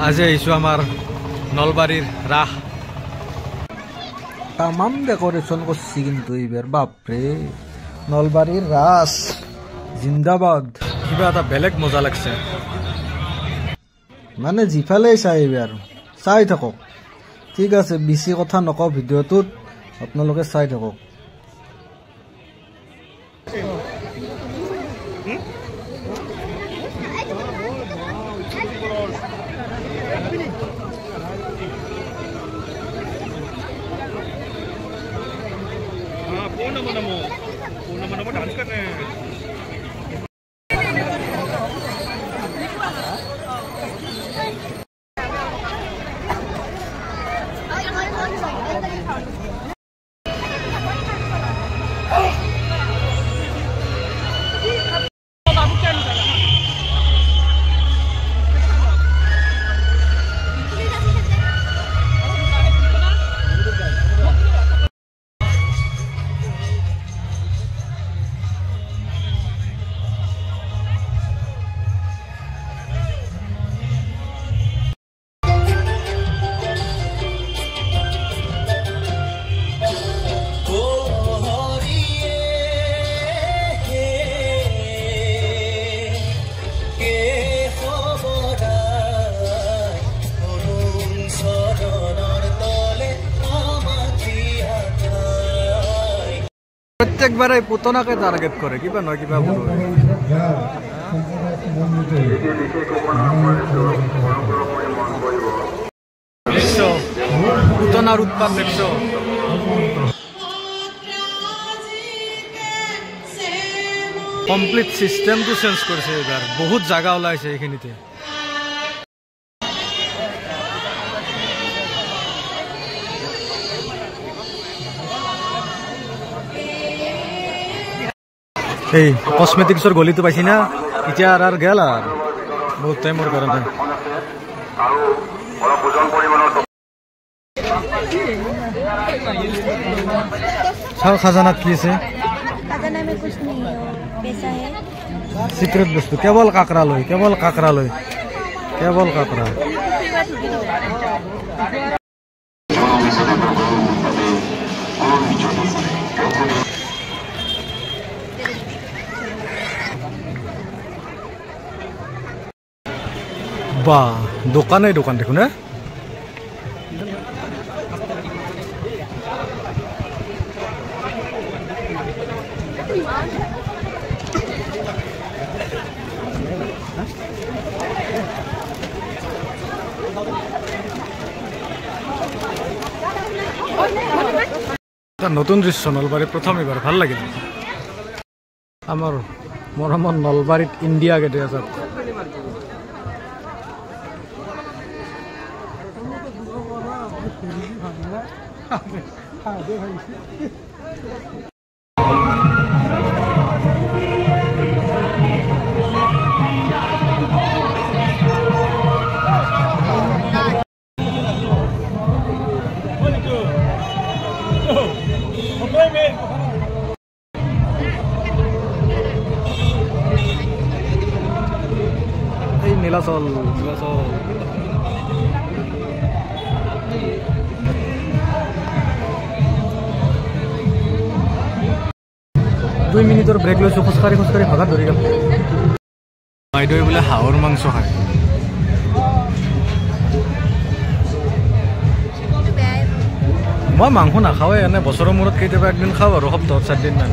আজি আহিছো আমাৰ নলবাৰীৰ ৰাস তামাম ডেকোৰেশন কৰছি কিন্তু এইবাৰ বাপৰে নলবাৰীৰ ৰাস জিন্দাবাদ কিবা এটা বেলেগ মজা লাগছে মানে জিফালে চাই এইবাৰ চাই থাকক ঠিক আছে বেছি কথা নকওঁ ভিডিওটোত আপোনালোকে চাই থাকক नमो डांस कर रहे हैं প্রত্যেকবারে পুতনাকে টার্গেট করে কিবা নয় কিবা পুতনার উৎপাদ দেখছ কমপ্লিট সিস্টেমটো চেঞ্জ করছে এবার বহুত জায়গা ওলাইছে এইখিনিতে এই কসমেটিক্সৰ গলিটো পাইছি না এতিয়া আৰ গেল আৰ বহুত টাইমৰ কাৰণে চাও খাজানাত কি আছে खाजाना में कुछ नहीं है पैसा है সিক্রেট বস্তু কেবল কাকড়া লয় কেবল কাকড়া লয় কেবল কাকড়া বাহ দোকানে দোকান দেখুন না নতুন দৃশ্য নলবাৰী প্ৰথম এবাৰ ভাল লাগিল আমাৰ মৰমৰ নলবাৰীত ইণ্ডিয়া গেটে আছে এই নীলাচল নীলাচল 2 মিনিটৰ ব্ৰেক লৈছো খোজকাঢ়ি ভাগা ধৰি গ'ল বাইদেউ বোলে হাঁহৰ মাংস খায় মই মাংস নাখাওঁৱে এনে বছৰৰ মূৰত কেতিয়াবা একদিন খাওঁ আৰু সপ্তাহত 4 দিন মান